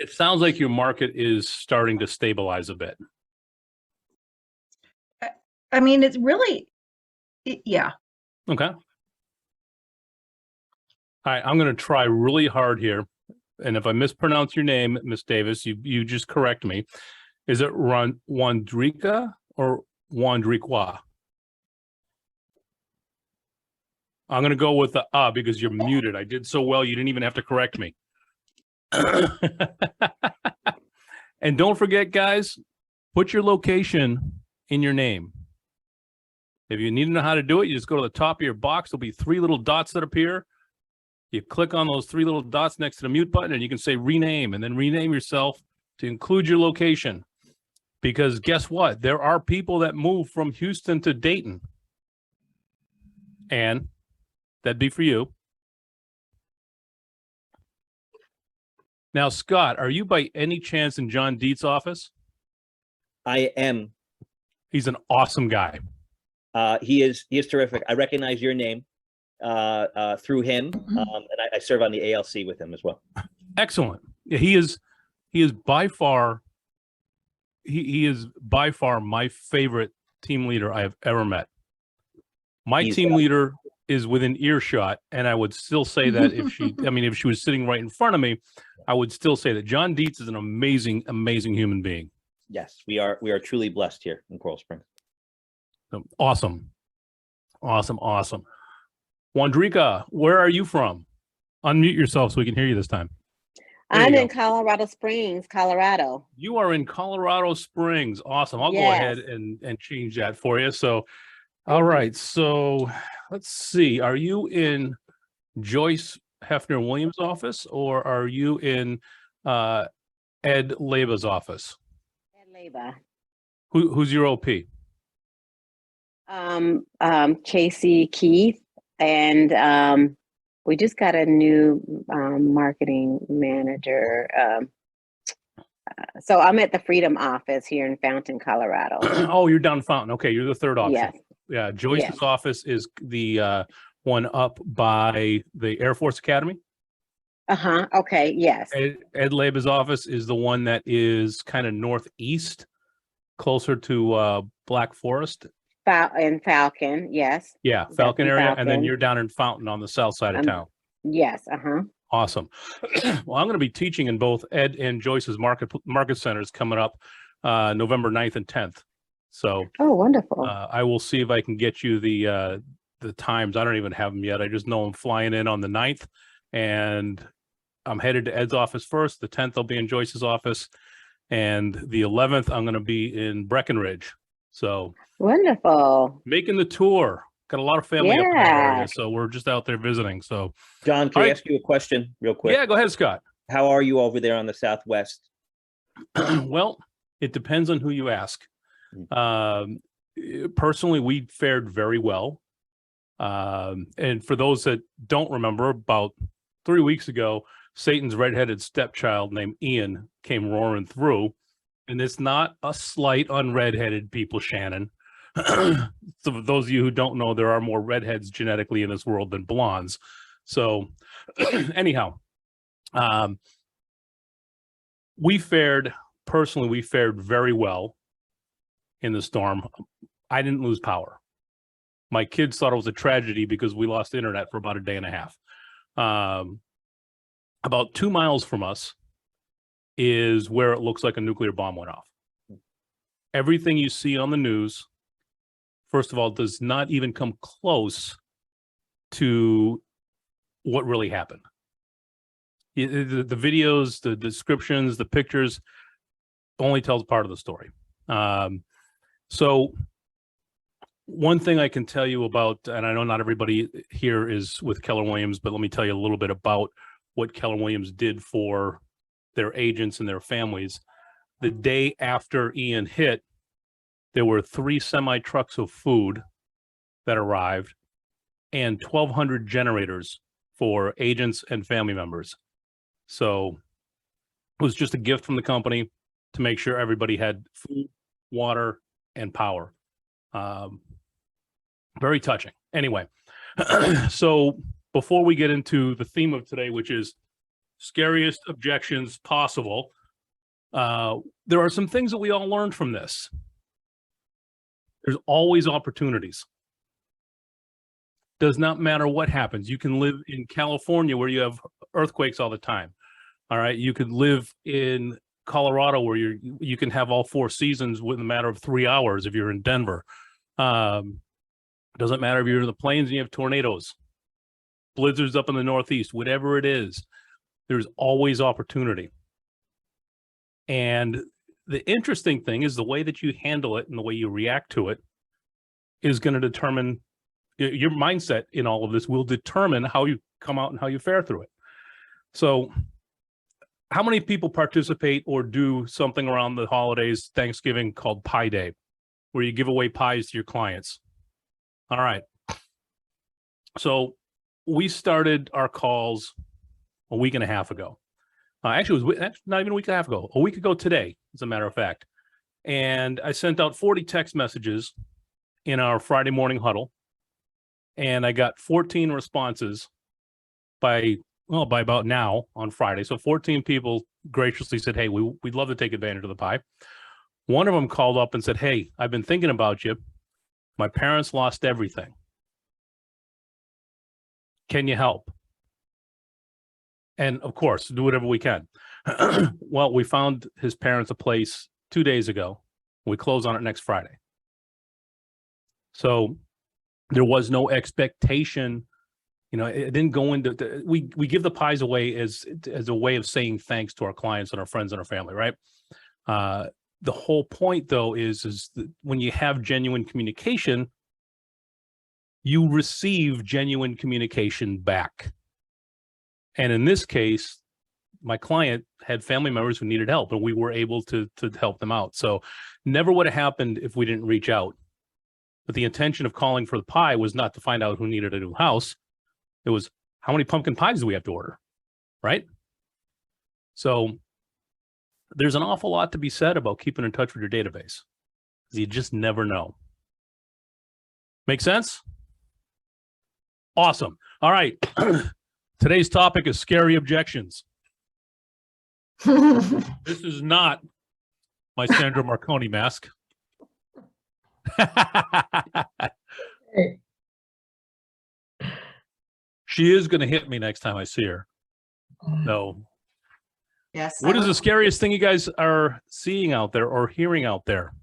It sounds like your market is starting to stabilize a bit. I mean, it's really, yeah. Okay. All right, I'm going to try really hard here. And if I mispronounce your name, Miss Davis, you just correct me. Is it Wandrika or Wandrikwa? I'm going to go with the because you're muted. I did so well, you didn't even have to correct me. And don't forget, guys, put your location in your name. If you need to know how to do it, you just go to the top of your box. There'll be 3 little dots that appear. You click on those 3 little dots next to the mute button, and you can say rename, and then rename yourself to include your location. Because guess what? There are people that move from Houston to Dayton. And that'd be for you. Now, Scott, are you by any chance in John Dietz' office? I am. He's an awesome guy. He is terrific. I recognize your name through him, and I serve on the ALC with him as well. Excellent. Yeah, he is by far my favorite team leader I have ever met. He's team leader is within earshot, and I would still say that if she was sitting right in front of me, I would still say that John Dietz is an amazing, amazing human being. Yes, we are truly blessed here in Coral Springs. Awesome. Awesome. Wandrika, where are you from? Unmute yourself so we can hear you this time. I'm in Colorado Springs, Colorado. You are in Colorado Springs. Awesome. I'll go ahead and change that for you. So, all right. So let's see. Are you in Joyce Hefner Williams' office, or are you in Ed Leba's office? Ed Leba. Who's your OP? Casey Keith, and we just got a new marketing manager. So I'm at the Freedom office here in Fountain, Colorado. Oh, you're down Fountain. Okay, you're the third option. Yes. Yeah, Joyce's office is the one up by the Air Force Academy. Okay. Yes. Ed Leba's office is the one that is kind of northeast, closer to Black Forest. In Falcon, yes. Yeah, Falcon area, Falcon. and then you're down in Fountain on the south side of town. Yes. Awesome. Well, I'm going to be teaching in both Ed and Joyce's market centers coming up November 9th and 10th. So, oh, wonderful. I will see if I can get you the times. I don't even have them yet. I just know I'm flying in on the 9th, and I'm headed to Ed's office first. The 10th, I'll be in Joyce's office, and the 11th, I'm going to be in Breckenridge. So wonderful. Making the tour. Got a lot of family up in that area, so we're just out there visiting. So, John, can I ask you a question real quick? Yeah, go ahead, Scott. How are you over there on the Southwest? Well, it depends on who you ask. Personally, we fared very well. And for those that don't remember, about 3 weeks ago, Satan's redheaded stepchild named Ian came roaring through. And it's not a slight on redheaded people, Shannon. So for those of you who don't know, there are more redheads genetically in this world than blondes. So anyhow, we fared very well in the storm. I didn't lose power. My kids thought it was a tragedy because we lost internet for about a day and a half. About 2 miles from us is where it looks like a nuclear bomb went off. Everything you see on the news, first of all, does not even come close to what really happened. The videos, the descriptions, the pictures only tells part of the story. So one thing I can tell you about, and I know not everybody here is with Keller Williams, but let me tell you a little bit about what Keller Williams did for their agents and their families. The day after Ian hit, there were 3 semi-trucks of food that arrived and 1,200 generators for agents and family members. So it was just a gift from the company to make sure everybody had food, water, and power. Very touching. Anyway, so before we get into the theme of today, which is scariest objections possible. There are some things that we all learned from this. There's always opportunities. Does not matter what happens. You can live in California where you have earthquakes all the time. All right. You could live in Colorado where you can have all 4 seasons within a matter of 3 hours if you're in Denver. Doesn't matter if you're in the plains and you have tornadoes, blizzards up in the Northeast, whatever it is, there's always opportunity. And the interesting thing is the way that you handle it and the way you react to it is going to determine your mindset in all of this will determine how you come out and how you fare through it. So how many people participate or do something around the holidays, Thanksgiving, called Pie Day, where you give away pies to your clients? All right. So we started our calls a week and a half ago. Actually, it was not even a week and a half ago, a week ago today, as a matter of fact. And I sent out 40 text messages in our Friday morning huddle. And I got 14 responses by about now on Friday. So 14 people graciously said, hey, we'd love to take advantage of the pie. One of them called up and said, hey, I've been thinking about you. My parents lost everything. Can you help? And of course, do whatever we can. Well, we found his parents a place 2 days ago. We close on it next Friday. So there was no expectation. You know, it didn't go into, we give the pies away as a way of saying thanks to our clients and our friends and our family, right? The whole point though is that when you have genuine communication, you receive genuine communication back. And in this case, my client had family members who needed help and we were able to help them out. So never would have happened if we didn't reach out. But the intention of calling for the pie was not to find out who needed a new house. It was, how many pumpkin pies do we have to order? Right? So there's an awful lot to be said about keeping in touch with your database. You just never know. Make sense? Awesome. All right. Today's topic is scary objections. This is not my Sandra Marconi mask. She is going to hit me next time I see her. No. Yes. What is the scariest thing you guys are seeing out there or hearing out there?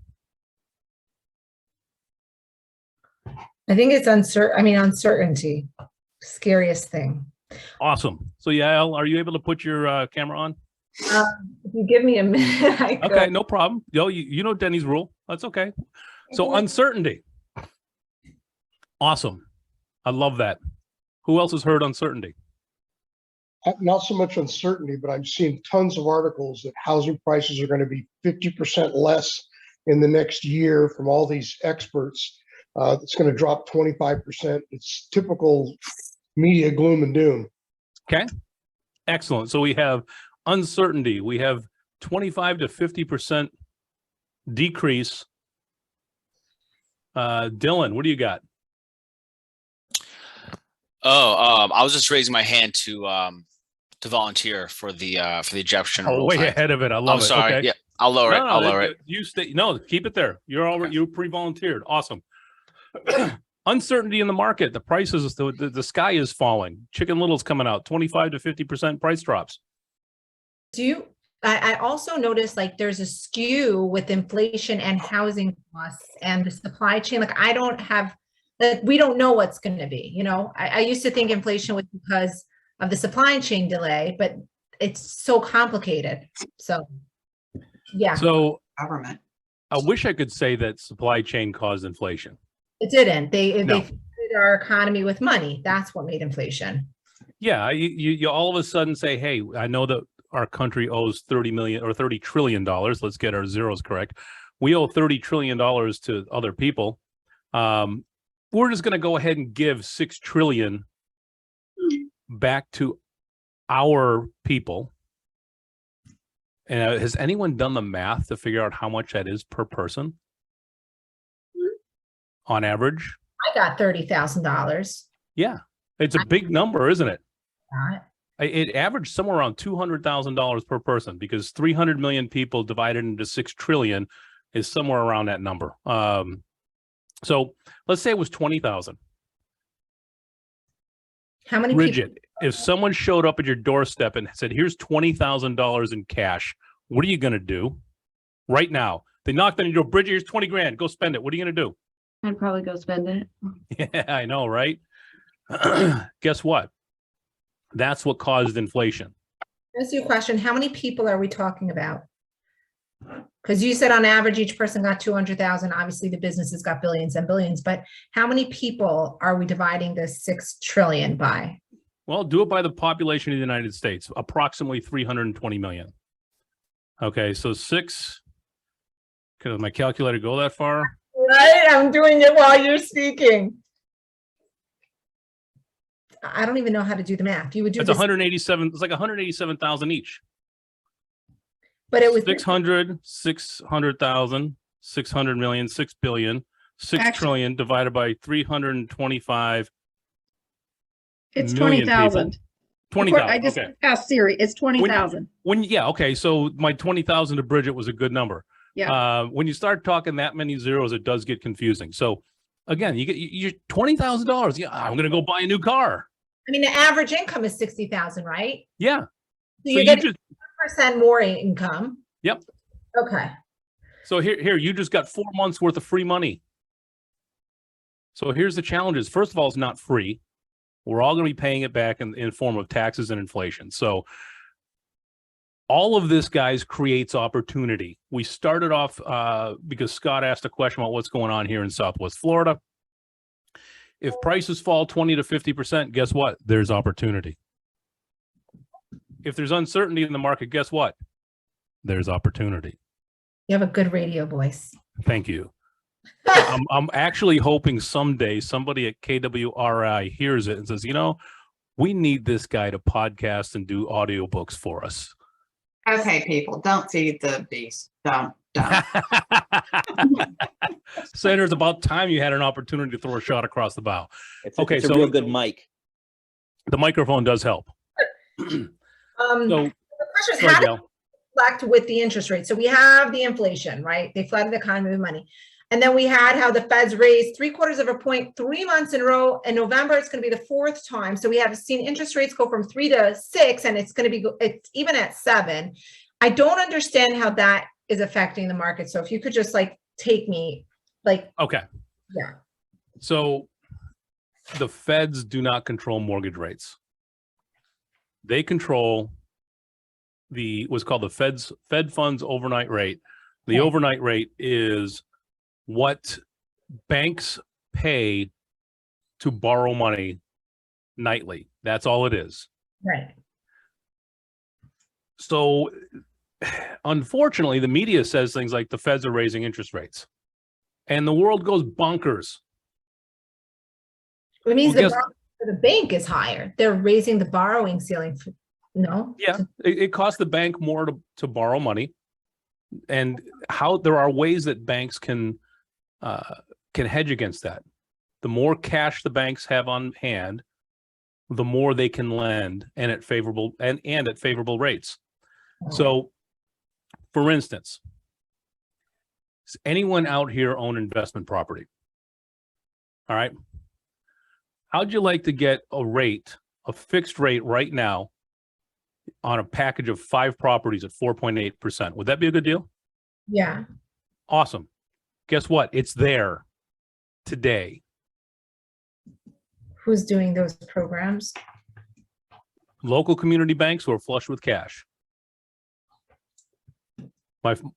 I think it's uncertainty. Scariest thing. Awesome. So Yael, are you able to put your camera on? If you give me a minute, I could. Okay, no problem. Yo, you know Denny's rule. That's okay. So uncertainty. Awesome. I love that. Who else has heard uncertainty? Not so much uncertainty, but I'm seeing tons of articles that housing prices are going to be 50% less in the next year from all these experts. It's going to drop 25%. It's typical media gloom and doom. Okay. Excellent. So we have uncertainty. We have 25 to 50% decrease. Dylan, what do you got? I was just raising my hand to volunteer for the objection. Oh, way ahead of it. I love it. Sorry. Okay. Yeah, I'll lower it. I'll lower it. You stay. No, keep it there. You're already you pre-volunteered. Awesome. Uncertainty in the market. The prices, the sky is falling. Chicken Little's coming out. 25 to 50% price drops. I also noticed like there's a skew with inflation and housing costs and the supply chain. Like we don't know what's going to be, you know. I used to think inflation was because of the supply chain delay, but it's so complicated. So yeah. So Government. I wish I could say that supply chain caused inflation. It didn't. They No. funded our economy with money. That's what made inflation. Yeah, you all of a sudden say, hey, I know that our country owes $30 trillion. Let's get our zeros correct. We owe $30 trillion to other people. We're just going to go ahead and give $6 trillion back to our people. And has anyone done the math to figure out how much that is per person on average? I got $30,000. Yeah, it's a big number, isn't it? It averaged somewhere around $200,000 per person because 300 million people divided into 6 trillion is somewhere around that number. So let's say it was 20,000. How many Bridget, people? if someone showed up at your doorstep and said, here's $20,000 in cash, what are you going to do right now? They knocked on your door, Bridget, here's 20 grand, go spend it. What are you going to do? I'd probably go spend it. Yeah, I know, right? Guess what? That's what caused inflation. Ask you a question. How many people are we talking about? Because you said on average, each person got 200,000. Obviously the businesses got billions and billions, but how many people are we dividing this 6 trillion by? Well, do it by the population of the United States, approximately 320 million. Okay, so 6, could my calculator go that far? Right, I'm doing it while you're speaking. I don't even know how to do the math. You would do It's this, 187, it's like 187,000 each. but it was 600, 600,000, 600 million, 6 billion, 6 Actually- trillion divided by 325 It's million 20,000. people. 20,000. I just Okay. asked Siri. It's 20,000. Yeah, okay. So my 20,000 to Bridget was a good number. Yeah. When you start talking that many zeros, it does get confusing. So again, you get you $20,000. Yeah, I'm gonna go buy a new car. I mean, the average income is 60,000, right? Yeah. So So you're you getting just 1% more income. Yep. Okay. so here you just got 4 months worth of free money. So here's the challenges. First of all, it's not free. We're all going to be paying it back in form of taxes and inflation. So all of this, guys, creates opportunity. We started off because Scott asked a question about what's going on here in Southwest Florida. If prices fall 20 to 50%, guess what? There's opportunity. If there's uncertainty in the market, guess what? There's opportunity. You have a good radio voice. Thank you. I'm actually hoping someday somebody at KWRI hears it and says, you know, we need this guy to podcast and do audiobooks for us. Okay, people, don't feed the beast. Don't. Senator, it's about time you had an opportunity to throw a shot across the bow. It's Okay, it's a so- real good mic. The microphone does help. So, The question is, sorry, how did Gal. it reflect with the interest rate? So we have the inflation, right? They flooded the economy with money. And then we had how the Feds raised 0.75 points, 3 months in a row. In November, it's going to be the 4th time. So we have seen interest rates go from 3 to 6, and it's going to be, it's even at 7. I don't understand how that is affecting the market. So if you could just like take me, like, Okay. yeah. So the Feds do not control mortgage rates. They control what's called the Fed funds overnight rate. The Okay. overnight rate is what banks pay to borrow money nightly. That's all it is. Right. So unfortunately, the media says things like the Feds are raising interest rates and the world goes bonkers. It means Well, the guess- borrowing for the bank is higher. They're raising the borrowing ceiling. No? Yeah, it costs the bank more to borrow money. And how there are ways that banks can hedge against that. The more cash the banks have on hand, the more they can lend and at favorable rates. So, for instance, does anyone out here own investment property? All right. How'd you like to get a fixed rate right now on a package of 5 properties at 4.8%? Would that be a good deal? Yeah. Awesome. Guess what? It's there today. Who's doing those programs? Local community banks who are flush with cash.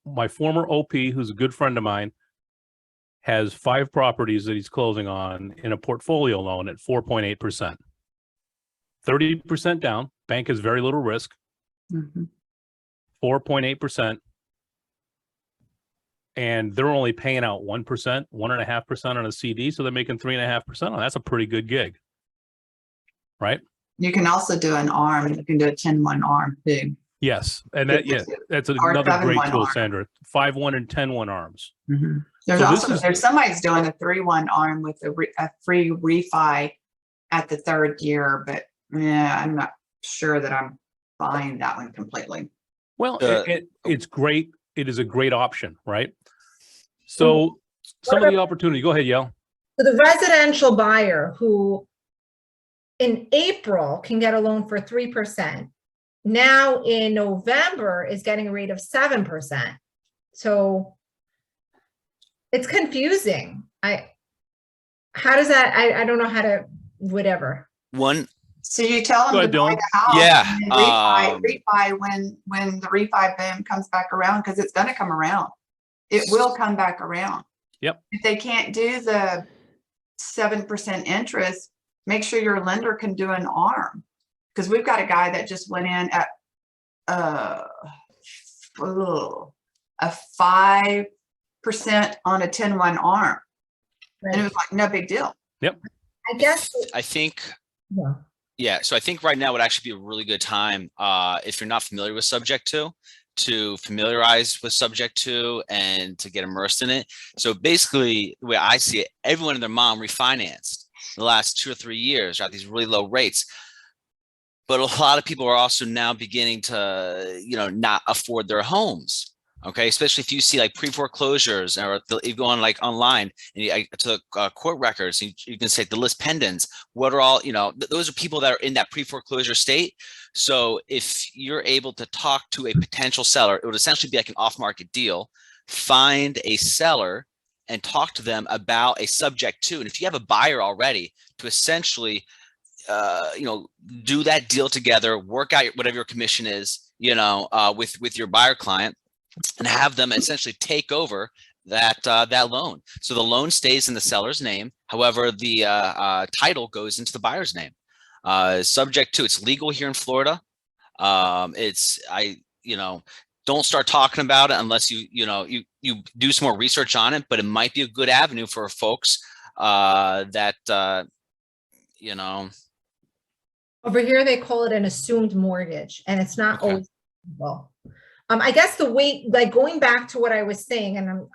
My former OP, who's a good friend of mine, has 5 properties that he's closing on in a portfolio loan at 4.8%. 30% down. Bank has very little risk. 4.8%. And they're only paying out 1%, 1.5% on a CD. So they're making 3.5% on. That's a pretty good gig. Right? You can also do an arm. You can do a 10-1 arm too. Yes. And that's Or another great 7-1 tool, arm. Sandra. 5-1 and 10-1 arms. There's So also, this is- there's somebody's doing a 3-1 arm with a free refi at the 3rd year, but yeah, sure that I'm buying that one completely. Well, it's great. It is a great option, right? So Well, some of the opportunity, go ahead, Yale. So the residential buyer who in April can get a loan for 3%, now in November is getting a rate of 7%. So it's confusing. How does that, I don't know how to, whatever. One, So you tell Go them to ahead, buy Dylan. the house. Yeah, And then refi when the refi boom comes back around, because it's gonna come around. It will come back around. Yep. If they can't do the 7% interest, make sure your lender can do an ARM. Because we've got a guy that just went in at a 5% on a 10-1 ARM. And it was like, no big deal. I guess, I think, yeah. yeah, so I think right now would actually be a really good time, if you're not familiar with Subject to familiarize with Subject to and to get immersed in it. So basically, the way I see it, everyone and their mom refinanced the last 2 or 3 years at these really low rates. But a lot of people are also now beginning to, not afford their homes. Okay, especially if you see like pre-foreclosures, or you go on like online and to court records, you can say the list pendants. What are all, those are people that are in that pre-foreclosure state. So if you're able to talk to a potential seller, it would essentially be like an off-market deal. Find a seller and talk to them about a subject to. And if you have a buyer already, to essentially, do that deal together, work out whatever your commission is, with your buyer client, and have them essentially take over that loan. So the loan stays in the seller's name. However, the title goes into the buyer's name. Subject to, it's legal here in Florida. Don't start talking about it unless you do some more research on it, but it might be a good avenue for folks that. Over here, they call it an assumed mortgage, and it's not Okay. always possible. I guess the way, like going back to what I was saying, and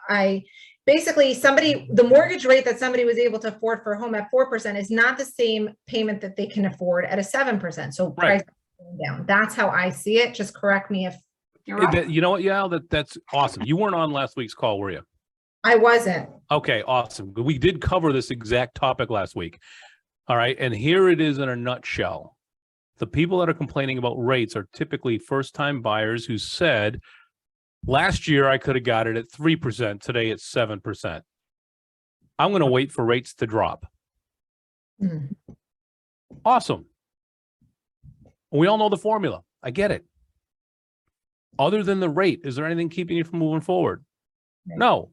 basically the mortgage rate that somebody was able to afford for a home at 4% is not the same payment that they can afford at a 7%. So Right. price going down. That's how I see it. Just correct me if You're right. You know what, Yale? That's awesome. You weren't on last week's call, were you? I wasn't. Okay, awesome. We did cover this exact topic last week. All right, and here it is in a nutshell. The people that are complaining about rates are typically first-time buyers who said, last year I could have got it at 3%, today it's 7%. I'm going to wait for rates to drop. Mhm. Awesome. We all know the formula. I get it. Other than the rate, is there anything keeping you from moving forward? Right. No.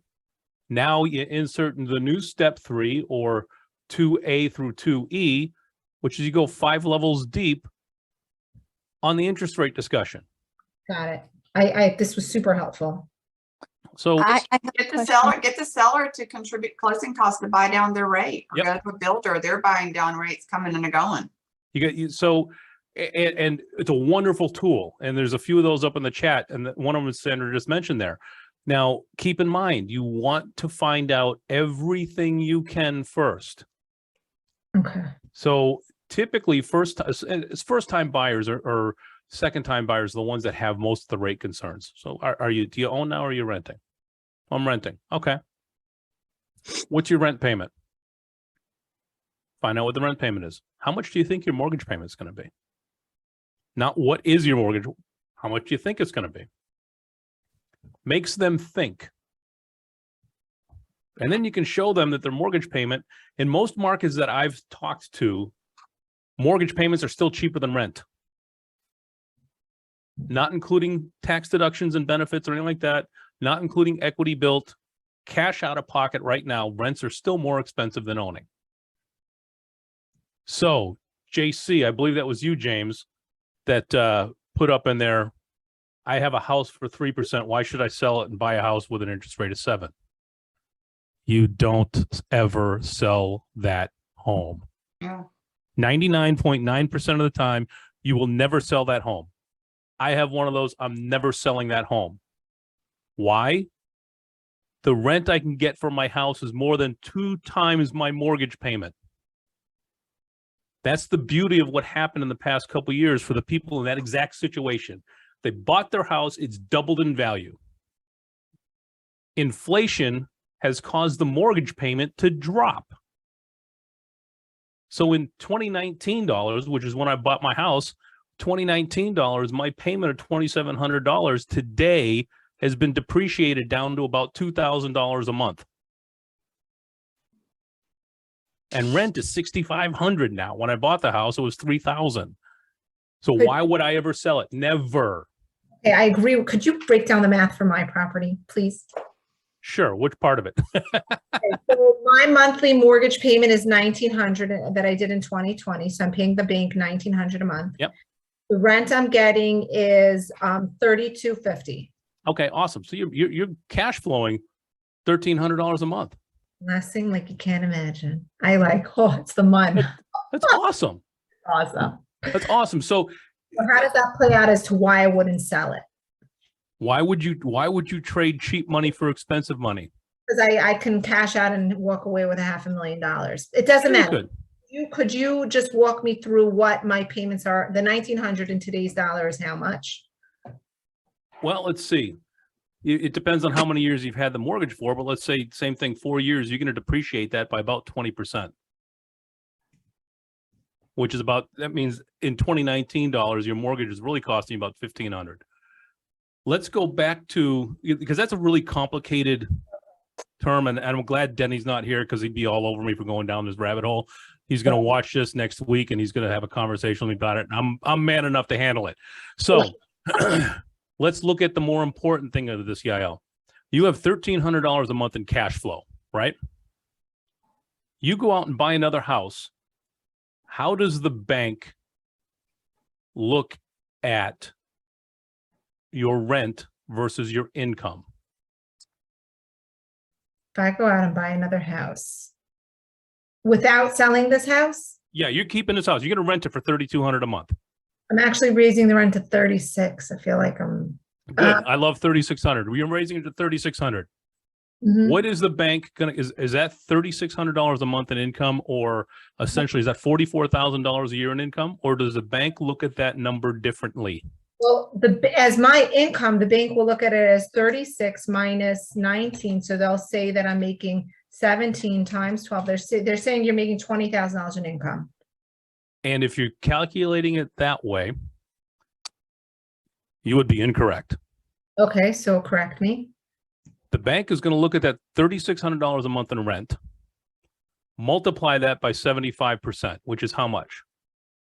Now you insert the new step 3 or 2A through 2E, which is you go 5 levels deep on the interest rate discussion. Got it. This was super helpful. So I have a Get question. the seller to contribute closing costs to buy down their rate. Or Yep. go to a builder, they're buying down rates coming and going. and it's a wonderful tool, and there's a few of those up in the chat, and one of them Sandra just mentioned there. Now, keep in mind, you want to find out everything you can first. Okay. So typically, first-time buyers or second-time buyers are the ones that have most of the rate concerns. So do you own now or are you renting? I'm renting. Okay. What's your rent payment? Find out what the rent payment is. How much do you think your mortgage payment is going to be? Not what is your mortgage, how much do you think it's going to be? Makes them think. And then you can show them that their mortgage payment, in most markets that I've talked to, mortgage payments are still cheaper than rent. Not including tax deductions and benefits or anything like that, not including equity built, cash out of pocket right now, rents are still more expensive than owning. So, JC, I believe that was you, James, that put up in there, I have a house for 3%. Why should I sell it and buy a house with an interest rate of 7%? You don't ever sell that home. Yeah. 99.9% of the time, you will never sell that home. I have one of those. I'm never selling that home. Why? The rent I can get for my house is more than 2 times my mortgage payment. That's the beauty of what happened in the past couple of years for the people in that exact situation. They bought their house, it's doubled in value. Inflation has caused the mortgage payment to drop. So in 2019 dollars, which is when I bought my house, 2019 dollars, my payment of $2,700 today has been depreciated down to about $2,000 a month. And rent is $6,500 now. When I bought the house, it was $3,000. So Could- why would I ever sell it? Never. Okay, I agree. Could you break down the math for my property, please? Sure. Which part of it? So my monthly mortgage payment is $1,900 that I did in 2020. So I'm paying the bank $1,900 a month. Yep. The rent I'm getting is $3,250. Okay, awesome. So you're cash flowing $1,300 a month. Nothing like you can't imagine. I like, oh, it's the money. That's awesome. Awesome. That's awesome. So So how does that play out as to why I wouldn't sell it? why would you trade cheap money for expensive money? Because I can cash out and walk away with $500,000. It doesn't Sure you matter. could. Could you just walk me through what my payments are? The $1,900 in today's dollar is how much? Well, let's see. It depends on how many years you've had the mortgage for, but let's say same thing, 4 years, you're going to depreciate that by about 20%. Which is about, that means in 2019 dollars, your mortgage is really costing you about $1,500. Let's go back to, because that's a really complicated term, and I'm glad Denny's not here because he'd be all over me for going down this rabbit hole. He's going to watch this next week and he's going to have a conversation with me about it. And I'm man enough to handle it. So let's look at the more important thing of this, Yael. You have $1,300 a month in cash flow, right? You go out and buy another house. How does the bank look at your rent versus your income? If I go out and buy another house without selling this house, Yeah, you're keeping this house. You're going to rent it for $3,200 a month. I'm actually raising the rent to 36. I feel like I'm Good. I love $3,600. We're raising it to $3,600. Mhm. What is the bank gonna, is that $3,600 a month in income, or essentially is that $44,000 a year in income, or does the bank look at that number differently? Well, as my income, the bank will look at it as 36 minus 19. So they'll say that I'm making 17 times 12. They're saying you're making $20,000 in income. And if you're calculating it that way, you would be incorrect. Okay, so correct me. The bank is going to look at that $3,600 a month in rent, multiply that by 75%, which is how much?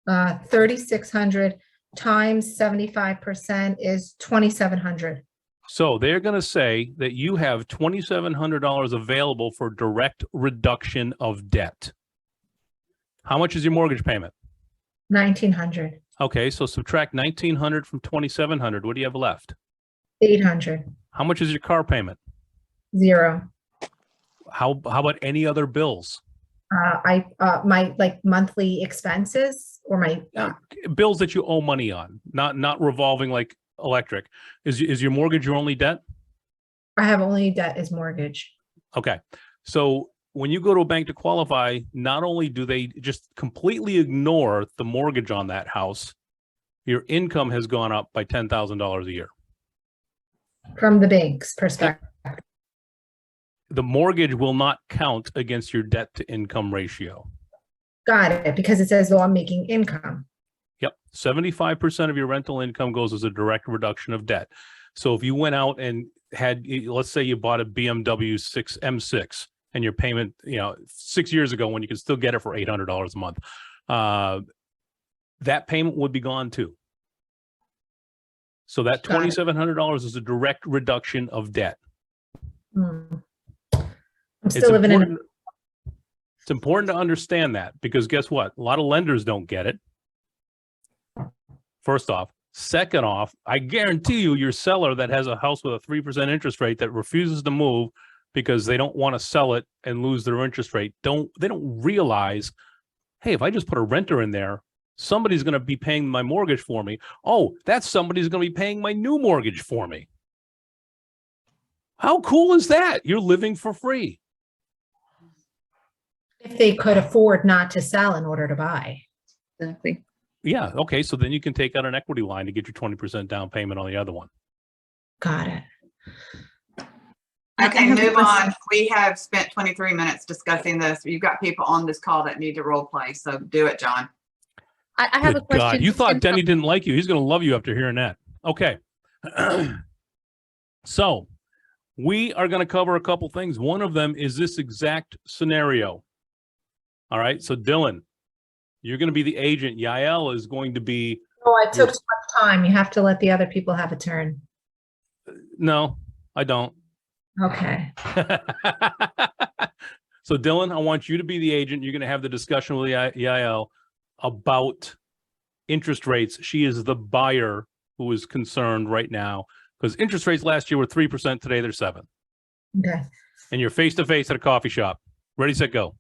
3,600 times 75% is 2,700. So they're going to say that you have $2,700 available for direct reduction of debt. How much is your mortgage payment? 1,900, Okay, so subtract 1,900 from 2,700. What do you have left? 800, How much is your car payment? 0. How about any other bills? My like monthly expenses or my, Bills that you owe money on, not revolving like electric. Is your mortgage your only debt? I have only debt is mortgage. Okay, so when you go to a bank to qualify, not only do they just completely ignore the mortgage on that house, your income has gone up by $10,000 a year. From the bank's perspective. The mortgage will not count against your debt to income ratio. Got it, because it says, though I'm making income. Yep. 75% of your rental income goes as a direct reduction of debt. So if you went out and had, let's say you bought a BMW M6 and your payment, 6 years ago when you could still get it for $800 a month, that payment would be gone too. So that Got it. $2,700 is a direct reduction of debt. I'm still living in. It's important to understand that, because guess what? A lot of lenders don't get it. First off. Second off, I guarantee you your seller that has a house with a 3% interest rate that refuses to move because they don't want to sell it and lose their interest rate, they don't realize, hey, if I just put a renter in there, somebody's going to be paying my mortgage for me. Oh, that somebody's going to be paying my new mortgage for me. How cool is that? You're living for free. If they could afford not to sell in order to buy. Exactly. Yeah, okay, so then you can take out an equity line to get your 20% down payment on the other one. Got it. I Okay, have a move question. on. We have spent 23 minutes discussing this. You've got people on this call that need to role play, so do it, John. I have a Good question. God, you thought Since- Denny didn't like you. He's gonna love you after hearing that. Okay. So we are gonna cover a couple things. One of them is this exact scenario. All right, so Dylan, you're gonna be the agent. Yael is going to be, Oh, I took too much time. You have to let the other people have a turn. no, I don't. Okay. So Dylan, I want you to be the agent. You're going to have the discussion with Yael about interest rates. She is the buyer who is concerned right now because interest rates last year were 3%. Today they're 7%. Okay. And you're face to face at a coffee shop. Ready, set, go.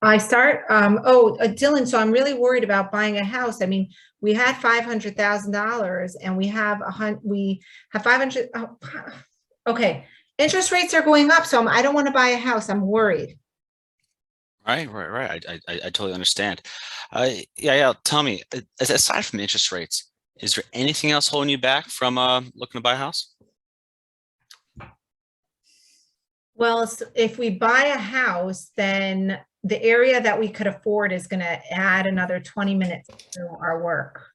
I start, Dylan, so I'm really worried about buying a house. I mean, we had $500,000 and we have 500. Okay. Interest rates are going up. So I don't want to buy a house. I'm worried. Right. I totally understand. Yeah. Tell me, aside from interest rates, is there anything else holding you back from looking to buy a house? Well, if we buy a house, then the area that we could afford is going to add another 20 minutes to our work.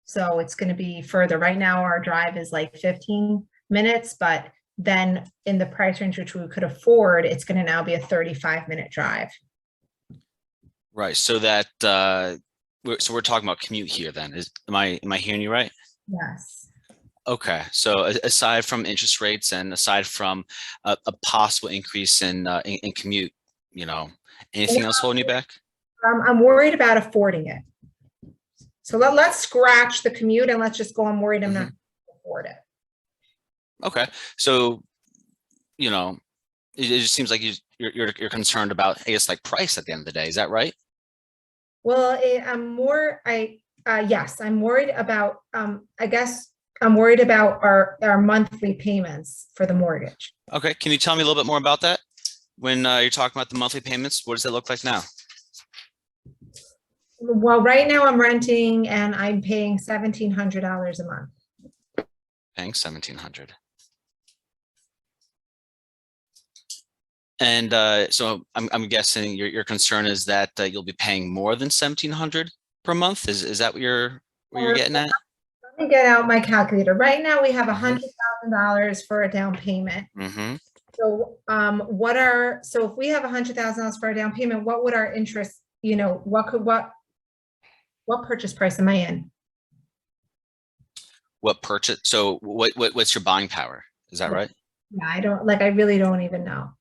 So it's going to be further. Right now, our drive is like 15 minutes, but then in the price range which we could afford, it's going to now be a 35-minute drive. Right. So that we're talking about commute here. Then am I hearing you right? Yes. Okay. So aside from interest rates and aside from a possible increase in commute, anything else holding you back? I'm worried about affording it. So let's scratch the commute and let's just go, I'm worried I'm not going to afford it. Okay. So, it just seems like you're concerned about, I guess, like price at the end of the day. Is that right? Well, yes, I'm worried about, I guess I'm worried about our monthly payments for the mortgage. Okay. Can you tell me a little bit more about that? When you're talking about the monthly payments, what does it look like now? Well, right now I'm renting and I'm paying $1,700 a month. Paying $1,700. And so I'm guessing your concern is that you'll be paying more than $1,700 per month. Is that what you're getting at? Let me get out my calculator. Right now we have $100,000 for a down payment. Mm-hmm. So so if we have $100,000 for a down payment, what would our interest, what purchase price am I in? What purchase? So what's your buying power? Is that right? Yeah, I really don't even know.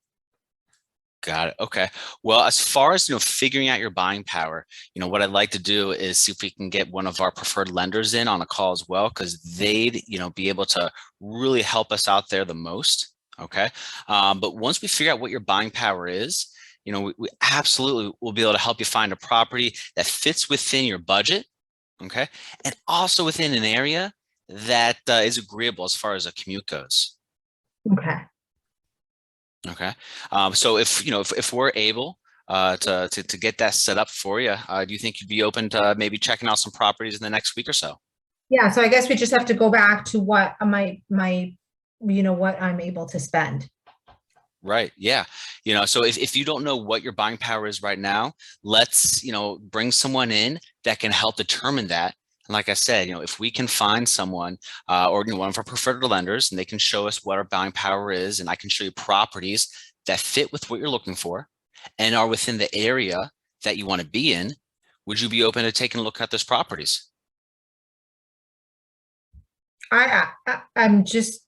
Got it. Okay. Well, as far as, figuring out your buying power, what I'd like to do is see if we can get one of our preferred lenders in on a call as well, because they'd, be able to really help us out there the most. Okay. But once we figure out what your buying power is, we absolutely will be able to help you find a property that fits within your budget. Okay. And also within an area that is agreeable as far as a commute goes. Okay. Okay. So if we're able to get that set up for you, do you think you'd be open to maybe checking out some properties in the next week or so? Yeah. So I guess we just have to go back to what what I'm able to spend. Right. Yeah. So if you don't know what your buying power is right now, let's, bring someone in that can help determine that. And like I said, if we can find someone or one of our preferred lenders and they can show us what our buying power is, and I can show you properties that fit with what you're looking for and are within the area that you want to be in, would you be open to taking a look at those properties? I'm just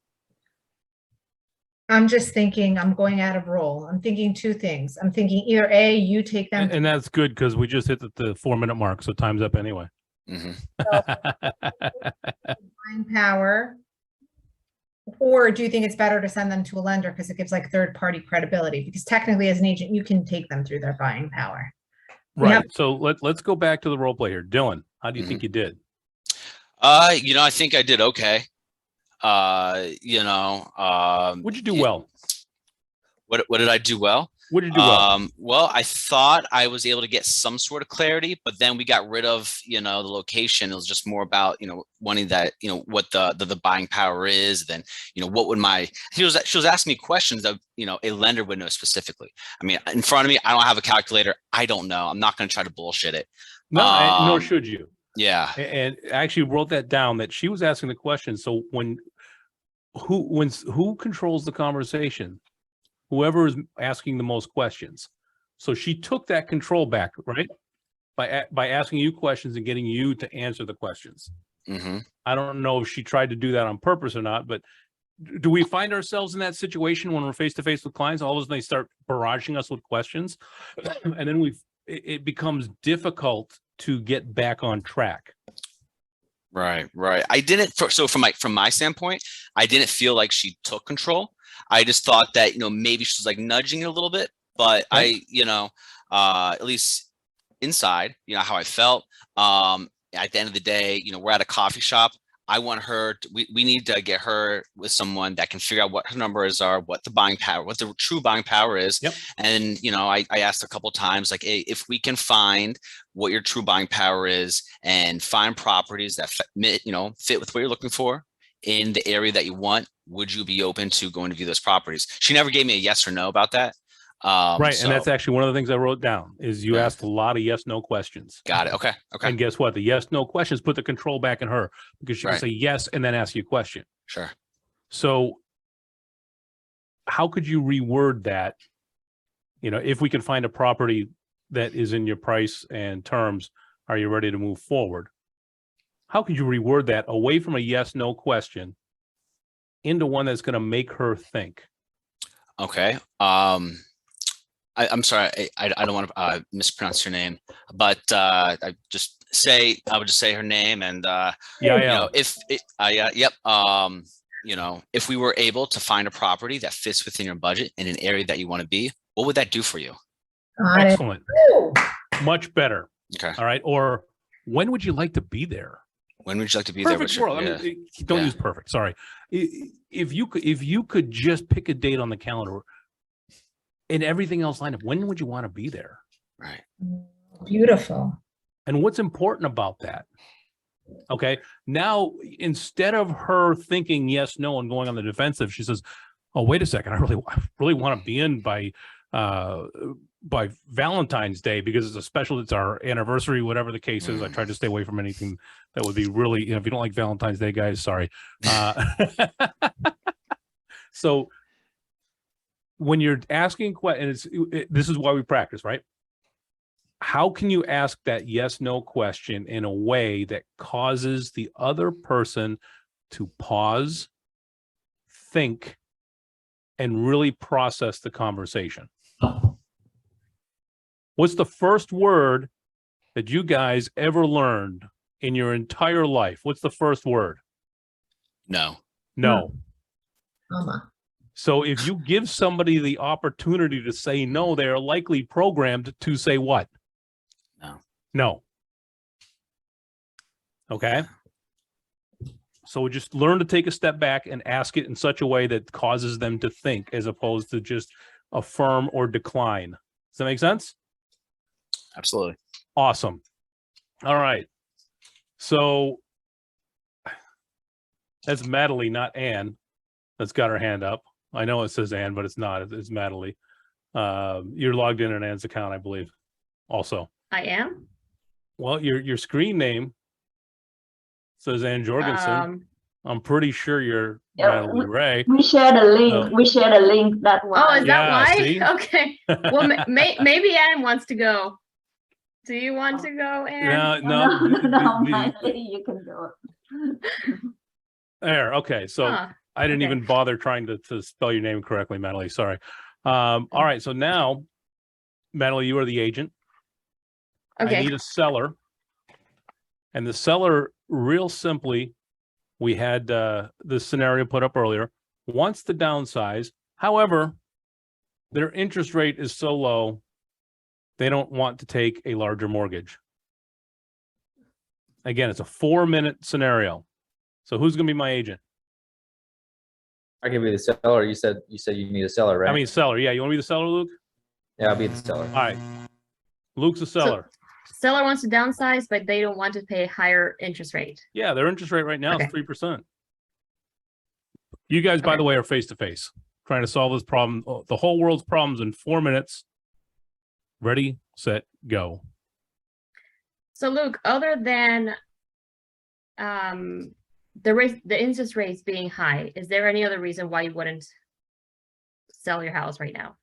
thinking I'm going out of role. I'm thinking two things. I'm thinking either A, you take them. And that's good because we just hit the 4-minute mark. So time's up anyway. Mm-hmm. Buying power, or do you think it's better to send them to a lender because it gives like third-party credibility? Because technically, as an agent, you can take them through their buying power. Right. So let's go back to the role play here. Dylan, how do you think you did? I think I did okay. Would you do well? What did I do well? What did you do well? Well, I thought I was able to get some sort of clarity, but then we got rid of, the location. It was just more about, wanting that, what the buying power is. Then, what would she was asking me questions that, a lender would know specifically. I mean, in front of me, I don't have a calculator. I don't know. I'm not going to try to bullshit it. No, nor should you. Yeah. And I actually wrote that down, that she was asking the question. So who controls the conversation? Whoever is asking the most questions. So she took that control back, right? By asking you questions and getting you to answer the questions. Mm-hmm. I don't know if she tried to do that on purpose or not, but do we find ourselves in that situation when we're face to face with clients? All of a sudden they start barraging us with questions, and then it becomes difficult to get back on track. Right. I didn't. So from my standpoint, I didn't feel like she took control. I just thought that, maybe she was like nudging it a little bit, but Okay. at least inside, how I felt. At the end of the day, we're at a coffee shop. I want her we need to get her with someone that can figure out what her numbers are, what the true buying power is. Yep. And, I asked a couple of times, like, hey, if we can find what your true buying power is and find properties that fit with what you're looking for in the area that you want, would you be open to going to view those properties? She never gave me a yes or no about that. Right. So, And that's actually one of the things I wrote down is you asked a lot of yes, no questions. got it. Okay. And guess what? The yes, no questions put the control back in her, because she can Right. say yes and then ask you a question. Sure. So how could you reword that? If we can find a property that is in your price and terms, are you ready to move forward? How could you reword that away from a yes, no question into one that's going to make her think? Okay. I'm sorry. I don't want to mispronounce your name, but I would just say her name, and Yeah. if we were able to find a property that fits within your budget in an area that you want to be, what would that do for you? Got it. Excellent. Much better. Okay. All right. Or when would you like to be there? When would you like to be there? Perfect With world. your, I mean, don't Yeah. use perfect. Sorry. If you could just pick a date on the calendar and everything else lined up, when would you want to be there? Right. Beautiful. And what's important about that? Okay. Now, instead of her thinking yes, no, and going on the defensive, she says, "Oh, wait a second. I really want to be in by Valentine's Day because it's our anniversary, whatever the case is." I tried to stay away from anything that would be really, if you don't like Valentine's Day, guys, sorry. So when you're asking questions, this is why we practice, right? How can you ask that yes, no question in a way that causes the other person to pause, think, and really process the conversation? What's the first word that you guys ever learned in your entire life? What's the first word? No. No. Mama. So if you give somebody the opportunity to say no, they are likely programmed to say what? No. No. Okay. So just learn to take a step back and ask it in such a way that causes them to think, as opposed to just affirm or decline. Does that make sense? Absolutely. Awesome. All right. So that's Madeline, not Ann, that's got her hand up. I know it says Ann, but it's not. It's Madeline. You're logged in Ann's account, I believe. Also, I am. well, your screen name says Ann Jorgensen. I'm pretty sure you're Madeline Ray. We share the link. We share the link. That's why. Oh, is that Yeah, why? see? Okay. Well, maybe Ann wants to go. Do you want to go, Ann? No. No, Miley, you can do it. There. Okay. So Huh. I didn't Okay. even bother trying to spell your name correctly, Madeline. Sorry. All right. So now, Madeline, you are the agent. I Okay. need a seller. And the seller, real simply, we had this scenario put up earlier, wants to downsize. However, their interest rate is so low, they don't want to take a larger mortgage. Again, it's a 4-minute scenario. So who's going to be my agent? I can be the seller. You said you need a seller, right? I mean, seller. Yeah. You want to be the seller, Luke? Yeah, I'll be the seller. All right. Luke's a seller. Seller wants to downsize, but they don't want to pay higher interest rate. Yeah, their interest rate right now is Okay. 3%. You guys, by Okay. the way, are face to face trying to solve this problem, the whole world's problems in 4 minutes. Ready, set, go. So Luke, other than the interest rates being high, is there any other reason why you wouldn't sell your house right now?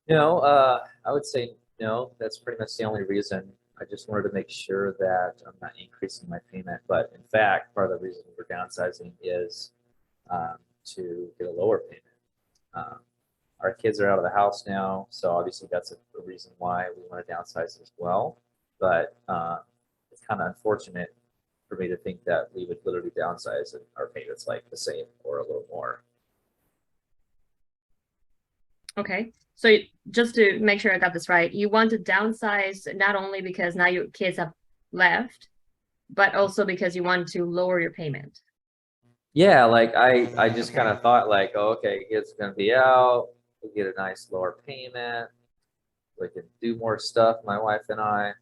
No, I would say no. That's pretty much the only reason. I just wanted to make sure that I'm not increasing my payment. But in fact, part of the reason we're downsizing is to get a lower payment. Our kids are out of the house now, so obviously that's a reason why we want to downsize as well. But it's kind of unfortunate for me to think that we would literally downsize and our payments like the same or a little more. Okay. So just to make sure I got this right, you want to downsize not only because now your kids have left, but also because you want to lower your payment. Yeah, like I just kind of thought like, oh, okay, kids are gonna be out, we get a nice lower payment, we can do more stuff, my wife and I.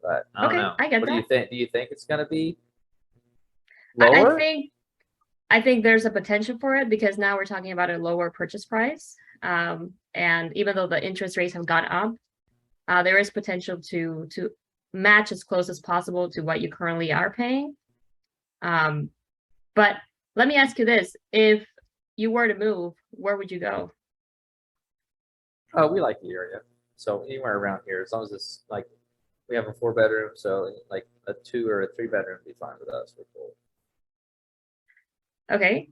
But I don't Okay, know. I get What do you that. think? Do you think it's gonna be I lower? think there's a potential for it because now we're talking about a lower purchase price. And even though the interest rates have gone up, there is potential to match as close as possible to what you currently are paying. But let me ask you this: if you were to move, where would you go? Oh, we like the area, so anywhere around here, as long as it's like we have a 4-bedroom, so like a 2 or a 3-bedroom would be fine with us. We're cool. Okay.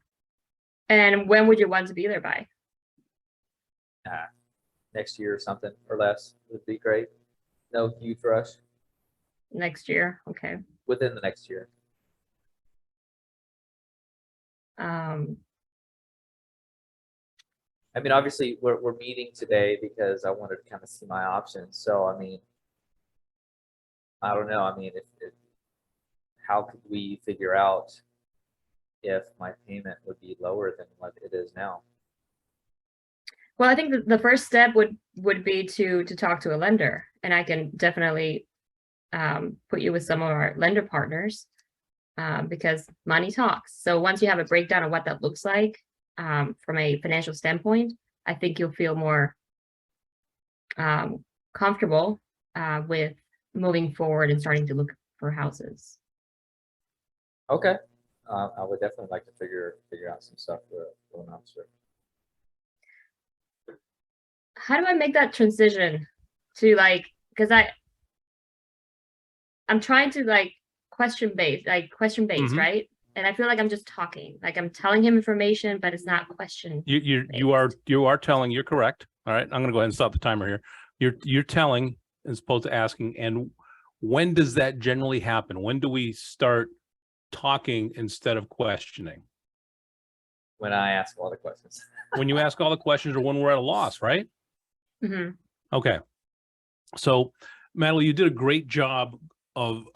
And when would you want to be there by? Next year or something or less would be great. No huge rush. Next year. Okay. Within the next year. I mean, obviously, we're meeting today because I wanted to kind of see my options. So, I mean, I don't know. I mean, if how could we figure out if my payment would be lower than what it is now? Well, I think the first step would be to talk to a lender, and I can definitely put you with some of our lender partners because money talks. So once you have a breakdown of what that looks like from a financial standpoint, I think you'll feel more comfortable with moving forward and starting to look for houses. Okay, I would definitely like to figure out some stuff for an officer. How do I make that transition to because I'm trying to question based, Mhm. right? And I feel like I'm just talking, like I'm telling him information, but it's not question. You are telling, you're correct. All right. I'm going to go ahead and stop the timer here. You're telling as opposed to asking. And when does that generally happen? When do we start talking instead of questioning? When I ask all the questions. When you ask all the questions or when we're at a loss, right? Mm-hmm. Okay. So, Madeline, you did a great job of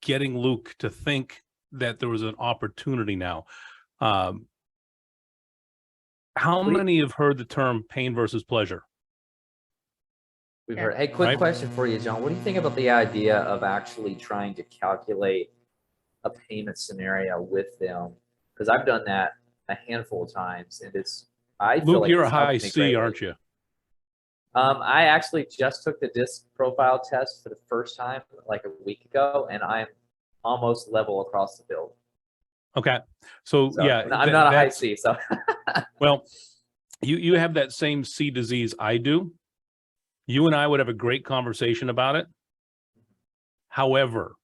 getting Luke to think that there was an opportunity now. How many have heard the term pain versus pleasure? We've Yeah. heard. Hey, quick Right. question for you, John. What do you think about the idea of actually trying to calculate a payment scenario with them? Because I've done that a handful of times, and I feel Luke, like you're a it's helped high me C, greatly. aren't you? I actually just took the disc profile test for the first time like a week ago, and I'm almost level across the field. Okay. So yeah, I'm not a high that's- C, so Well, you have that same C disease I do. You and I would have a great conversation about it. However,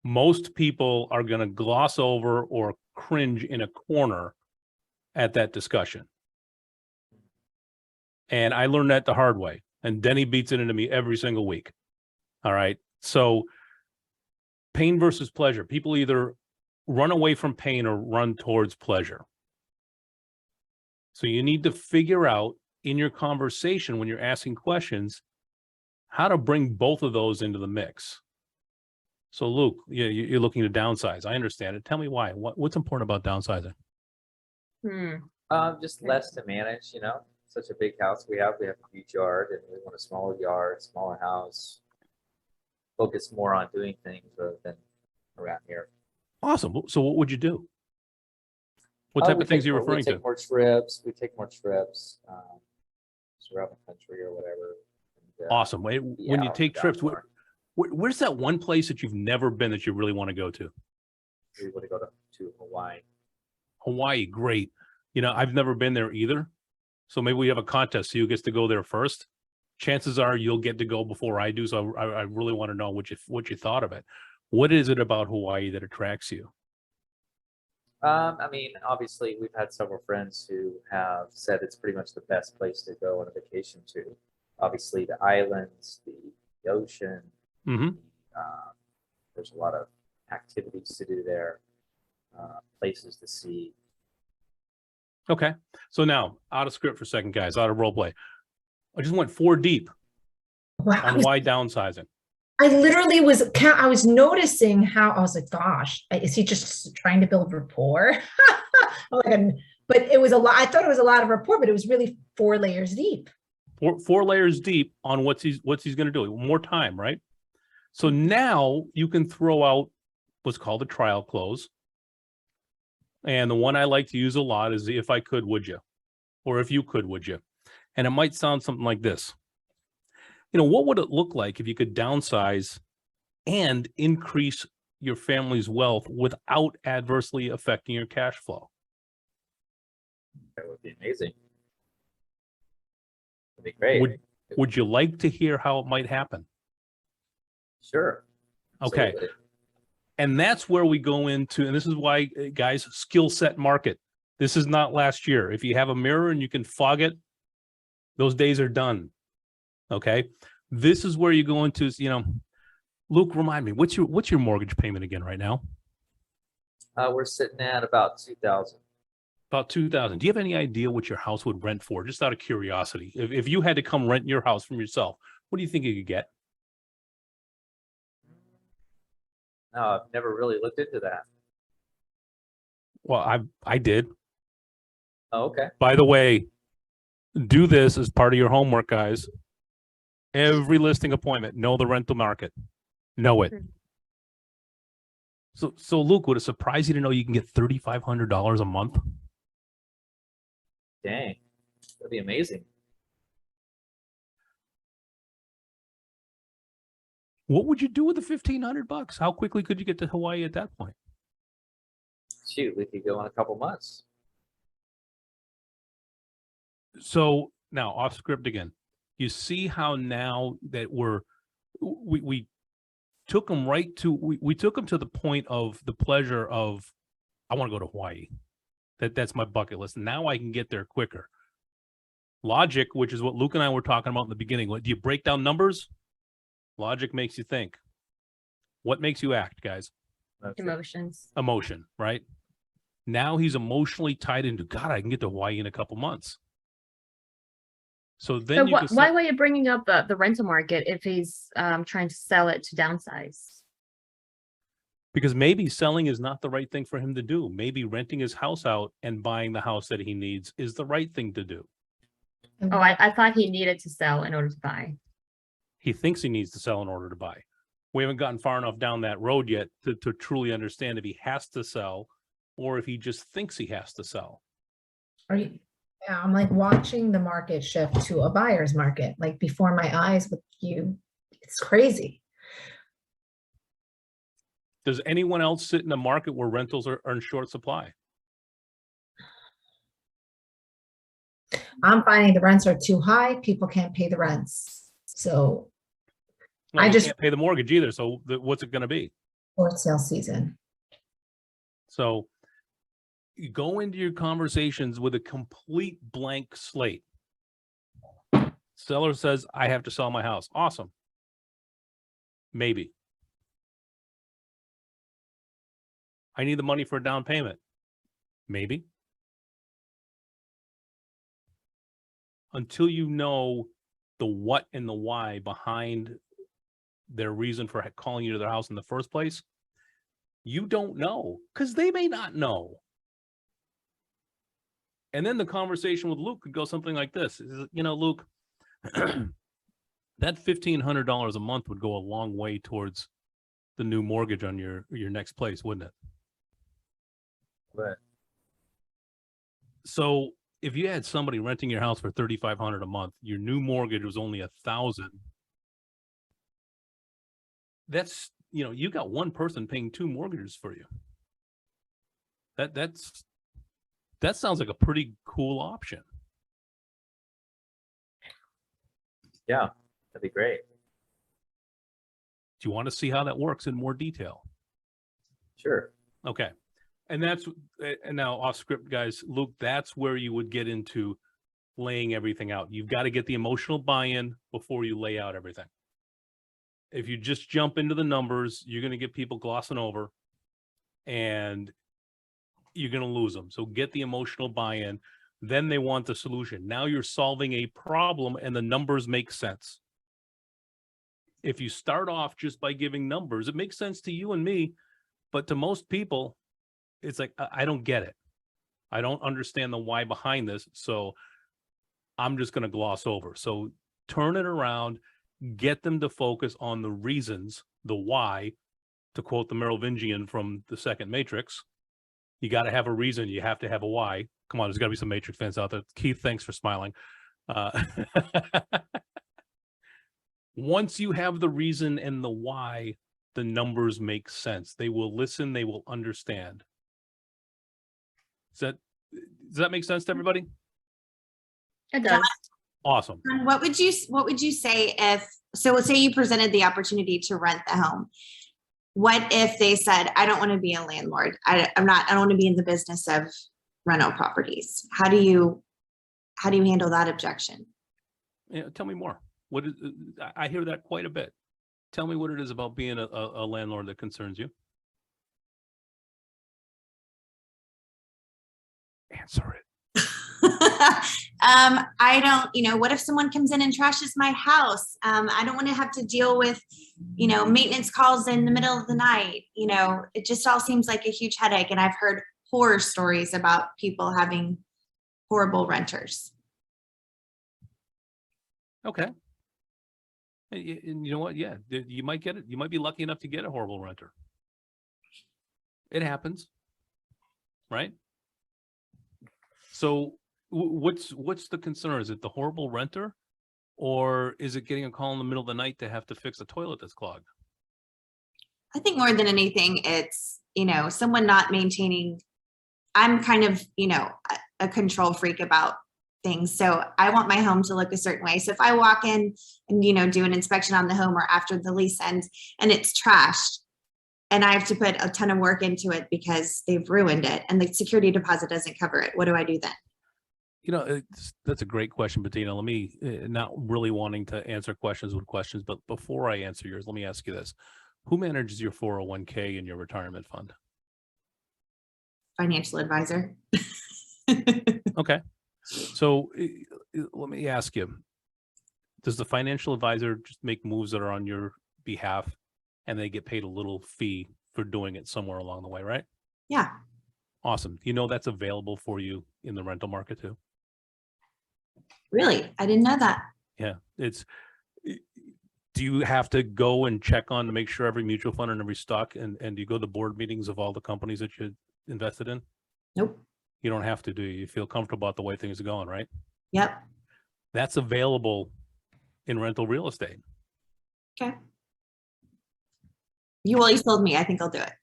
most people are going to gloss over or cringe in a corner at that discussion. And I learned that the hard way. And Denny beats it into me every single week. All right. So pain versus pleasure. People either run away from pain or run towards pleasure. So you need to figure out in your conversation when you're asking questions how to bring both of those into the mix. So Luke, you're looking to downsize. I understand it. Tell me why. What's important about downsizing? Hmm. just less to manage, such a big house we have a huge yard, and we want a smaller yard, smaller house. Focus more on doing things rather than around here. Awesome. So what would you do? What type We of things take are you more- we referring to? take more trips. We take more trips, around the country or whatever. And, Awesome. When you out take and trips, about where's that one place that you've never been that you really want to go to? we want to go to Hawaii. Hawaii, great. You know, I've never been there either. So maybe we have a contest. So you gets to go there first. Chances are you'll get to go before I do. So I really want to know what you thought of it. What is it about Hawaii that attracts you? I mean, obviously, we've had several friends who have said it's pretty much the best place to go on a vacation to. Obviously, the islands, the ocean. Mm-hmm. There's a lot of activities to do there, places to see. Okay. So now, out of script for a second, guys, out of role play. I just went 4 deep Wow. on why downsizing. I literally I was noticing how I was like, gosh, is he just trying to build rapport? But it was a lot. I thought it was a lot of rapport, but it was really 4 layers deep. Four layers deep on what's he's going to do. More time, right? So now you can throw out what's called a trial close. And the one I like to use a lot is if I could, would you? Or if you could, would you? And it might sound something like this. You know, what would it look like if you could downsize and increase your family's wealth without adversely affecting your cash flow? That would be amazing. That'd be great. Would you like to hear how it might happen? Sure. Okay. Absolutely. And that's where we go into, and this is why, guys, skill set market. This is not last year. If you have a mirror and you can fog it, those days are done. Okay. This is where you go into, you know, Luke, remind me, what's your mortgage payment again right now? We're sitting at about 2,000. About 2,000. Do you have any idea what your house would rent for? Just out of curiosity. If you had to come rent your house from yourself, what do you think you could get? No, I've never really looked into that. Well, I did. Oh, okay. By the way, do this as part of your homework, guys. Every listing appointment, know the rental market. Know it. So Luke, would it surprise you to know you can get $3,500 a month? Dang. That'd be amazing. What would you do with the $1,500? How quickly could you get to Hawaii at that point? Shoot, we could go in a couple months. So now off script again. You see how now that we took them right to we took them to the point of the pleasure of I want to go to Hawaii. That's my bucket list. Now I can get there quicker. Logic, which is what Luke and I were talking about in the beginning. Do you break down numbers? Logic makes you think. What makes you act, guys? Emotions. Emotion, right? Now he's emotionally tied into, God, I can get to Hawaii in a couple months. So then So why were you bringing up the rental market if he's trying to sell it to downsize? Because maybe selling is not the right thing for him to do. Maybe renting his house out and buying the house that he needs is the right thing to do. Oh, I thought he needed to sell in order to buy. He thinks he needs to sell in order to buy. We haven't gotten far enough down that road yet to truly understand if he has to sell or if he just thinks he has to sell. Yeah, I'm like watching the market shift to a buyer's market, like before my eyes with you. It's crazy. Does anyone else sit in a market where rentals are in short supply? I'm finding the rents are too high. People can't pay the rents. So Well, I you just can't pay the mortgage either. So what's it going to be? short sale season. So you go into your conversations with a complete blank slate. Seller says, I have to sell my house. Awesome. Maybe. I need the money for a down payment. Maybe. Until you know the what and the why behind their reason for calling you to their house in the first place, you don't know because they may not know. And then the conversation with Luke could go something like this. You know, Luke, that $1,500 a month would go a long way towards the new mortgage on your next place, wouldn't it? But So if you had somebody renting your house for $3,500 a month, your new mortgage was only $1,000. That's, you know, you got one person paying 2 mortgages for you. That sounds like a pretty cool option. yeah, that'd be great. Do you want to see how that works in more detail? Sure. Okay. And now off script, guys, Luke, that's where you would get into laying everything out. You've got to get the emotional buy-in before you lay out everything. If you just jump into the numbers, you're going to get people glossing over and you're going to lose them. So get the emotional buy-in. Then they want the solution. Now you're solving a problem and the numbers make sense. If you start off just by giving numbers, it makes sense to you and me, but to most people, it's like, I don't get it. I don't understand the why behind this. So I'm just going to gloss over. So turn it around, get them to focus on the reasons, the why, to quote the Merovingian from the second Matrix. You got to have a reason. You have to have a why. Come on, there's got to be some Matrix fans out there. Keith, thanks for smiling. Once you have the reason and the why, the numbers make sense. They will listen. They will understand. Does that make sense to everybody? It does. Awesome. And what would you say if, so let's say you presented the opportunity to rent the home. What if they said, I don't want to be a landlord. I don't want to be in the business of rental properties. How do you handle that objection? Yeah, tell me more. What is, I hear that quite a bit. Tell me what it is about being a landlord that concerns you. Answer it. I don't, what if someone comes in and trashes my house? I don't want to have to deal with, maintenance calls in the middle of the night. It just all seems like a huge headache. And I've heard horror stories about people having horrible renters. Okay. And you know what? Yeah, you might get it. You might be lucky enough to get a horrible renter. It happens, right? So what's the concern? Is it the horrible renter, or is it getting a call in the middle of the night to have to fix a toilet that's clogged? I think more than anything, it's, someone not maintaining. I'm kind of, a control freak about things. So I want my home to look a certain way. So if I walk in and, do an inspection on the home or after the lease ends and it's trashed and I have to put a ton of work into it because they've ruined it and the security deposit doesn't cover it, what do I do then? That's a great question, Bettina. Let me, not really wanting to answer questions with questions, but before I answer yours, let me ask you this. Who manages your 401k and your retirement fund? Financial advisor. Okay. So let me ask you, does the financial advisor just make moves that are on your behalf and they get paid a little fee for doing it somewhere along the way, right? Yeah. Awesome. That's available for you in the rental market too? Really? I didn't know that. Yeah. Do you have to go and check on to make sure every mutual fund and every stock and do you go to the board meetings of all the companies that you invested in? Nope. You don't have to, do you? You feel comfortable about the way things are going, right? Yep. That's available in rental real estate. Okay. You sold me. I think I'll do it.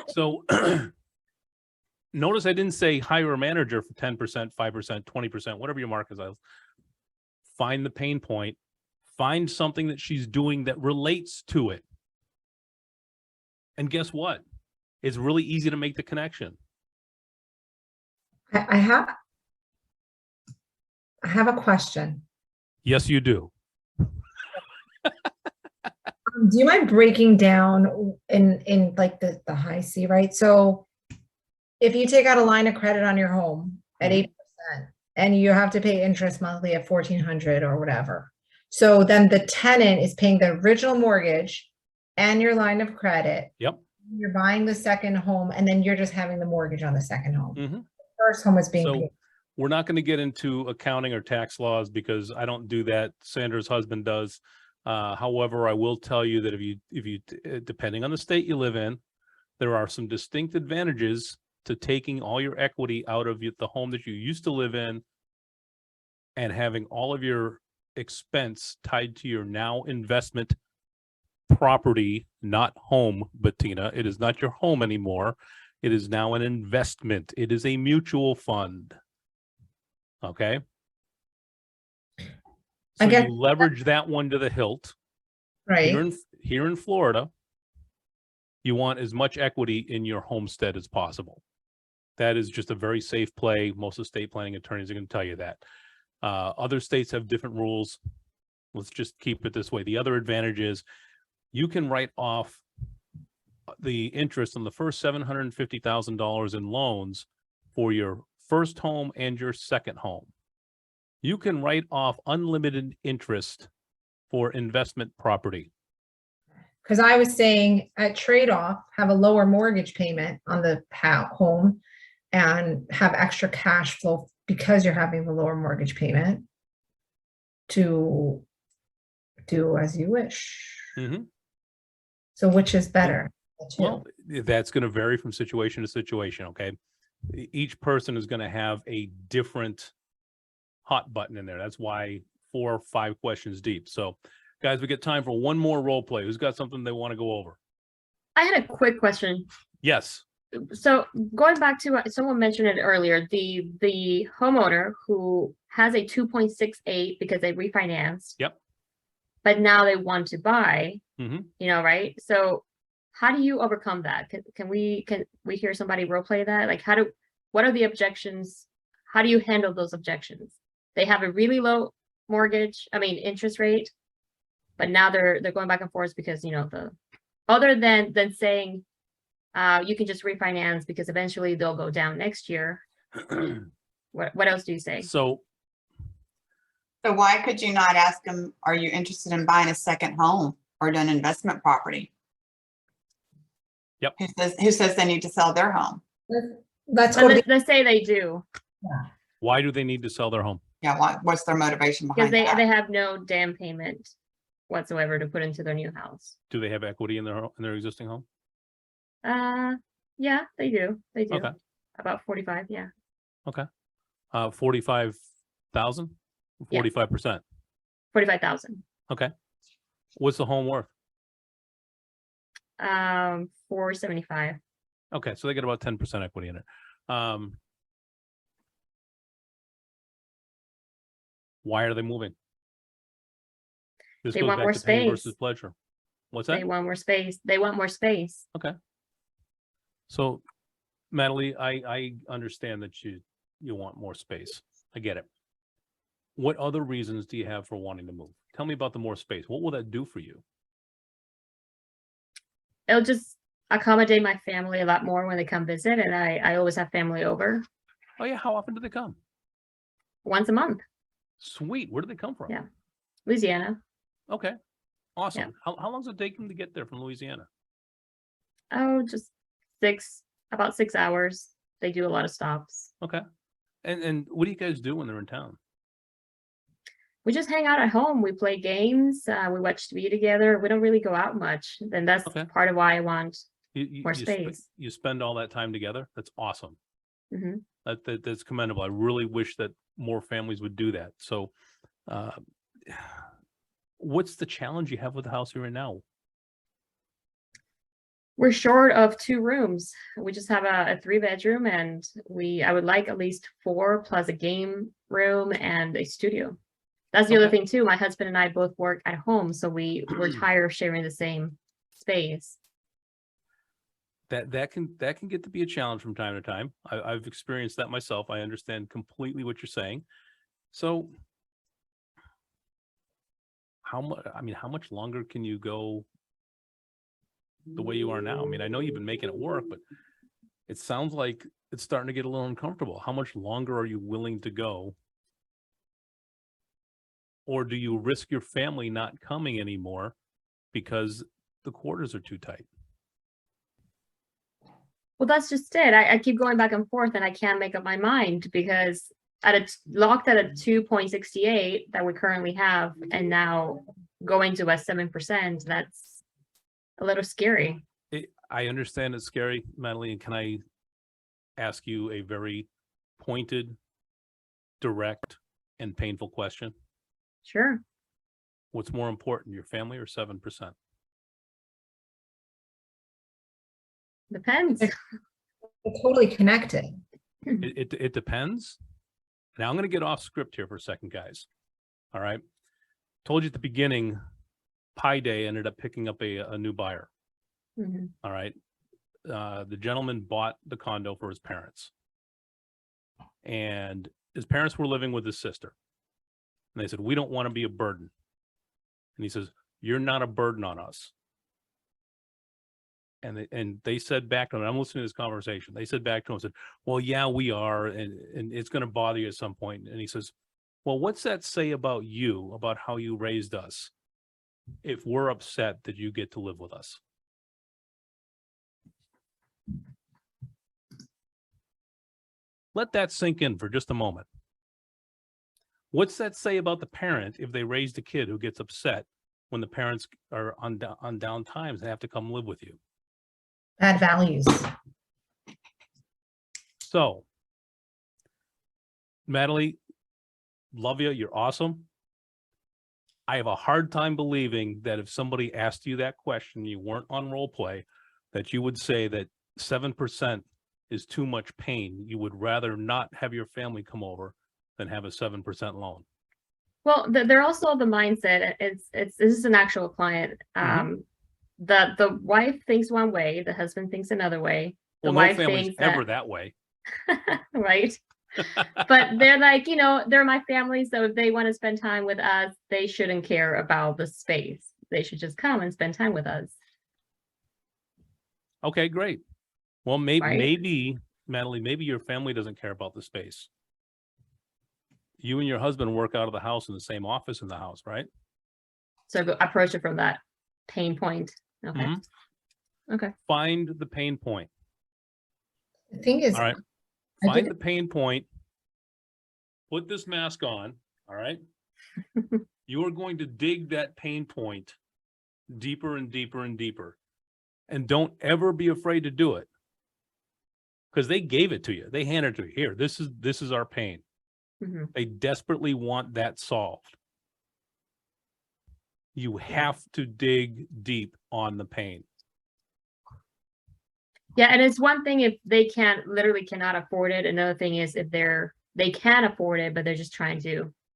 So notice I didn't say hire a manager for 10%, 5%, 20%, whatever your mark is. Find the pain point, find something that she's doing that relates to it. And guess what? It's really easy to make the connection. I have a question. Yes, you do. Do you mind breaking down in like the high C, right? So if you take out a line of credit on your home at 8% and you have to pay interest monthly at $1,400 or whatever. So then the tenant is paying the original mortgage and your line of credit. Yep. You're buying the second home and then you're just having the mortgage on the second home. Mm-hmm. The first home is being paid. we're not going to get into accounting or tax laws because I don't do that. Sandra's husband does. However, I will tell you that if you depending on the state you live in, there are some distinct advantages to taking all your equity out of the home that you used to live in and having all of your expense tied to your now investment property, not home, Bettina. It is not your home anymore. It is now an investment. It is a mutual fund. Okay. So I guess- you leverage that one to the hilt. Right. Here in Florida, you want as much equity in your homestead as possible. That is just a very safe play. Most estate planning attorneys are going to tell you that. Other states have different rules. Let's just keep it this way. The other advantage is you can write off the interest on the first $750,000 in loans for your first home and your second home. You can write off unlimited interest for investment property. Because I was saying at trade-off, have a lower mortgage payment on the home and have extra cash flow because you're having the lower mortgage payment to do as you wish. Mm-hmm. So which is better? Well, that's going to vary from situation to situation. Okay. Each person is going to have a different hot button in there. That's why 4 or 5 questions deep. So guys, we get time for one more role play. Who's got something they want to go over? I had a quick question. Yes. So going back to what someone mentioned it earlier, the homeowner who has a 2.68 because they refinanced. Yep. But now they want to buy, Mm-hmm. you know, right? So how do you overcome that? Can we hear somebody role play that? Like what are the objections? How do you handle those objections? They have a really low interest rate, but now they're going back and forth because, you know, other than saying you can just refinance because eventually they'll go down next year. What else do you say? So why could you not ask them, are you interested in buying a second home or an investment property? Yep. Who says they need to sell their home? Let's let's say they do. Why do they need to sell their home? Yeah, what's their motivation Because behind that? they have no down payment whatsoever to put into their new house. Do they have equity in their existing home? Yeah, they do. They do. Okay. About 45, yeah. Okay. 45,000? 45%. 45,000. Okay. What's the home worth? 475. Okay, so they get about 10% equity in it. Why are they moving? This They goes want back more to pain space. versus pleasure. What's that? They want more space. They want more space. Okay. So, Natalie, I understand that you want more space. I get it. What other reasons do you have for wanting to move? Tell me about the more space. What will that do for you? It'll just accommodate my family a lot more when they come visit, and I always have family over Oh yeah, how often do they come? once a month. Sweet. Where do they come from? Yeah. Louisiana. Okay. Awesome. How long does it take them to get there from Louisiana? Oh, just about 6 hours. They do a lot of stops. Okay. And what do you guys do when they're in town? We just hang out at home. We play games. We watch TV together. We don't really go out much. Then that's Okay. part of why I want more You space. you spend all that time together? That's awesome. hmm That's commendable. I really wish that more families would do that. So what's the challenge you have with the house you're in now? We're short of 2 rooms. We just have a 3-bedroom, and I would like at least 4 plus a game room and a studio. That's the other Okay. thing too. My husband and I both work at home, so we're tired of sharing the same space. That can get to be a challenge from time to time. I've experienced that myself. I understand completely what you're saying. So how much longer can you go the way you are now? I mean, I know you've been making it work, but it sounds like it's starting to get a little uncomfortable. How much longer are you willing to go? Or do you risk your family not coming anymore because the quarters are too tight? Well, that's just it. I keep going back and forth, and I can't make up my mind because locked at a 2.68 that we currently have, and now going to a 7%, that's a little scary. I understand it's scary, Madeline. Can I ask you a very pointed, direct, and painful question? Sure. What's more important, your family or 7%? Depends. They're totally connected. It depends. Now I'm going to get off script here for a second, guys. All right. Told you at the beginning, Pi Day ended up picking up a new buyer. Mhm. All right. The gentleman bought the condo for his parents. And his parents were living with his sister. And they said, we don't want to be a burden. And he says, you're not a burden on us. And they said back to him, I'm listening to this conversation. They said back to him, said, well, yeah, we are. And it's going to bother you at some point. And he says, well, what's that say about you, about how you raised us, if we're upset that you get to live with us? Let that sink in for just a moment. What's that say about the parent if they raised a kid who gets upset when the parents are on down times and have to come live with you? Bad values. So, Madeline, love you. You're awesome. I have a hard time believing that if somebody asked you that question, you weren't on role play, that you would say that 7% is too much pain. You would rather not have your family come over than have a 7% loan. Well, they're also the mindset. This is an actual client. The wife thinks one way, the husband thinks another way. The Well, wife no family's thinks ever that way. right. But they're like, they're my family, so if they want to spend time with us, they shouldn't care about the space. They should just come and spend time with us. Okay, great. Well, maybe, Right. Madeline, maybe your family doesn't care about the space. You and your husband work out of the house in the same office in the house, right? So go approach it from that pain point. Okay. Mhm. Okay. Find the pain point. The thing is, All right. I Find did- the pain point. Put this mask on. All right. You are going to dig that pain point deeper and deeper and deeper. And don't ever be afraid to do it. Because they gave it to you. They handed it to you. Here, this is our pain. Mhm. They desperately want that solved. You have to dig deep on the pain. Yeah, and it's one thing if they literally cannot afford it. Another thing is if they can afford it, but they're just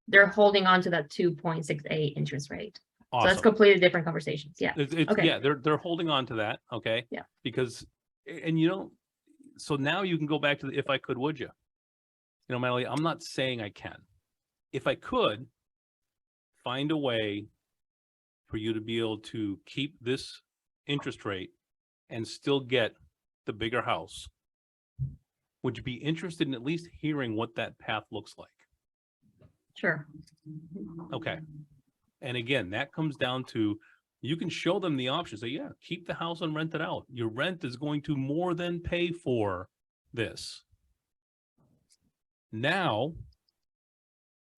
they're holding on to that 2.68 interest rate. Awesome. So that's completely different conversations. Yeah. Okay. Yeah, they're holding on to that. Okay. Yeah. Because, and so now you can go back to the, if I could, would you? Madeline, I'm not saying I can. If I could find a way for you to be able to keep this interest rate and still get the bigger house, would you be interested in at least hearing what that path looks like? Sure. Okay. And again, that comes down to, you can show them the options. Say, yeah, keep the house and rent it out. Your rent is going to more than pay for this. Now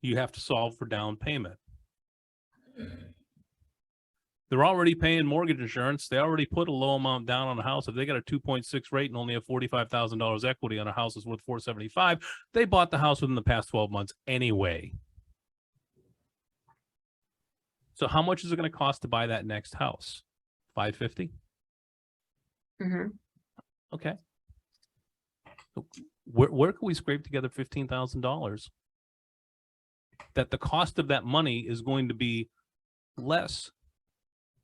you have to solve for down payment. They're already paying mortgage insurance. They already put a low amount down on a house. If they got a 2.6 rate and only have $45,000 equity on a house that's worth $475,000, they bought the house within the past 12 months anyway. So how much is it going to cost to buy that next house? $550,000? Mm-hmm. Okay. So where can we scrape together $15,000 that the cost of that money is going to be less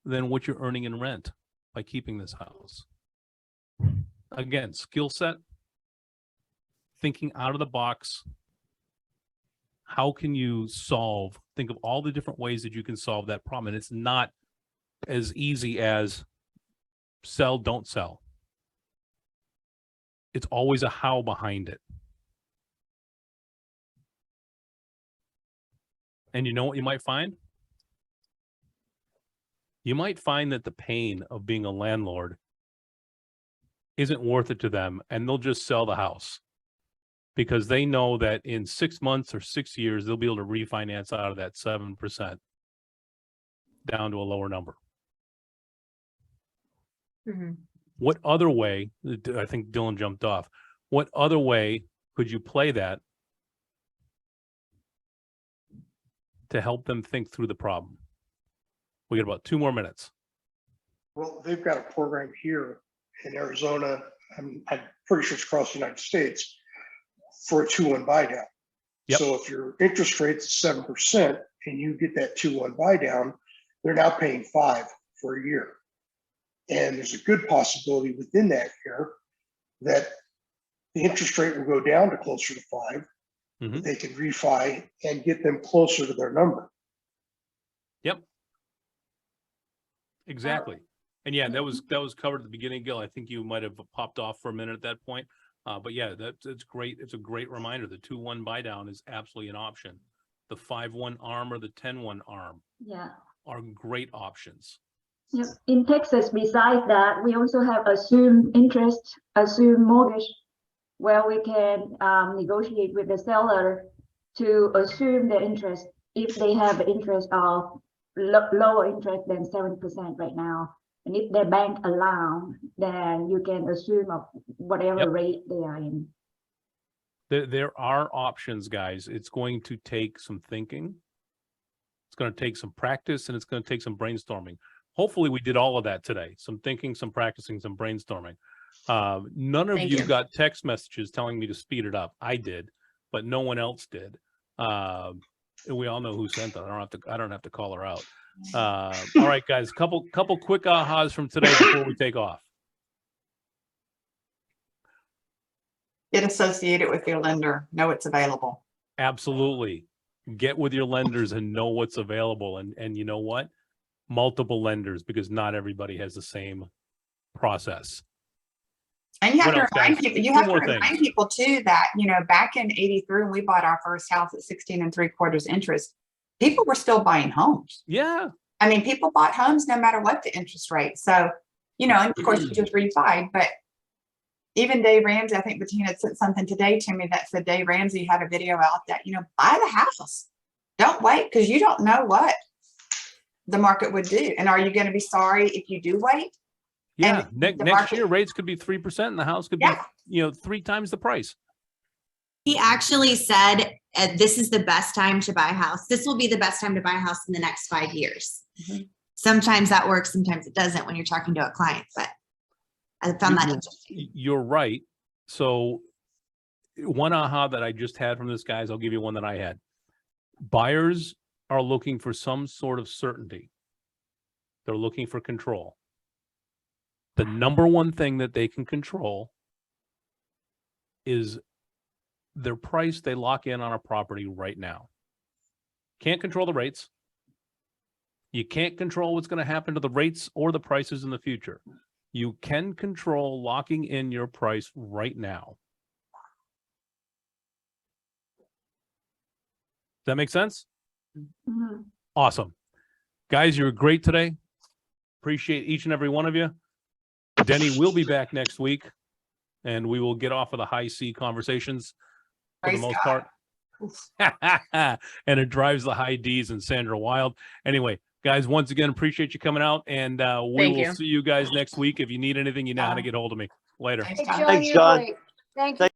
than what you're earning in rent by keeping this house? Again, skill set, thinking out of the box. How can you think of all the different ways that you can solve that problem? And it's not as easy as sell, don't sell. It's always a how behind it. And you know what you might find? You might find that the pain of being a landlord isn't worth it to them, and they'll just sell the house because they know that in 6 months or 6 years, they'll be able to refinance out of that 7% down to a lower number. Mhm. What other way, I think Dylan jumped off, what other way could you play that to help them think through the problem? We got about 2 more minutes. Well, they've got a program here in Arizona. I'm pretty sure it's across the United States for a 2-1 buy down. Yep. So if your interest rate's 7% and you get that 2-1 buy down, they're now paying 5 for a year. And there's a good possibility within that year that the interest rate will go down to closer to 5. Mhm. They can refi and get them closer to their number. Yep. Exactly. And yeah, that was covered at the beginning, Gil. I think you might have popped off for a minute at that point. But yeah, it's great. It's a great reminder. The 2-1 buy down is absolutely an option. The 5-1 arm or the 10-1 arm Yeah. are great options. Yep. In Texas, besides that, we also have assumed interest, assumed mortgage, where we can negotiate with the seller to assume the interest if they have interest of lower interest than 7% right now. And if the bank allow, then you can assume of whatever Yep. rate they are in. There are options, guys. It's going to take some thinking. It's going to take some practice, and it's going to take some brainstorming. Hopefully we did all of that today. Some thinking, some practicing, some brainstorming. None of Thank you you. got text messages telling me to speed it up. I did, but no one else did. And we all know who sent that. I don't have to call her out. All right, guys, couple quick ahas from today before we take off. Get associated with your lender, know it's available. Absolutely. Get with your lenders and know what's available. And you know what? Multiple lenders, because not everybody has the same process. And you have What to else, remind guys? people, Two you have to more remind things. people too that, you know, back in 83, when we bought our first house at 16 3/4 interest, people were still buying homes. Yeah. I mean, people bought homes no matter what the interest rate. So, you know, and of course you just refi, but even Dave Ramsey, I think Bettina sent something today to me that said Dave Ramsey had a video out that, you know, buy the house. Don't wait, because you don't know what the market would do. And are you going to be sorry if you do wait? Yeah. And Next the year, market- rates could be 3% and the house could Yeah. be, 3 times the price. He actually said, this is the best time to buy a house. This will be the best time to buy a house in the next 5 years. Mhm. Sometimes that works, sometimes it doesn't when you're talking to a client, but I found that interesting. You're right. So one aha that I just had from this, guys, I'll give you one that I had. Buyers are looking for some sort of certainty. They're looking for control. The number one thing that they can control is their price they lock in on a property right now. Can't control the rates. You can't control what's going to happen to the rates or the prices in the future. You can control locking in your price right now. Does that make sense? Mhm. Awesome. Guys, you were great today. Appreciate each and every one of you. Denny will be back next week, and we will get off of the high C conversations for the Praise most God. part. And it drives the high D's and Sandra Wild. Anyway, guys, once again, appreciate you coming out, and we Thank will you. see you guys next week. If you need anything, you know how to get hold of me. Later. Thanks, John. Thanks, John. Thank you.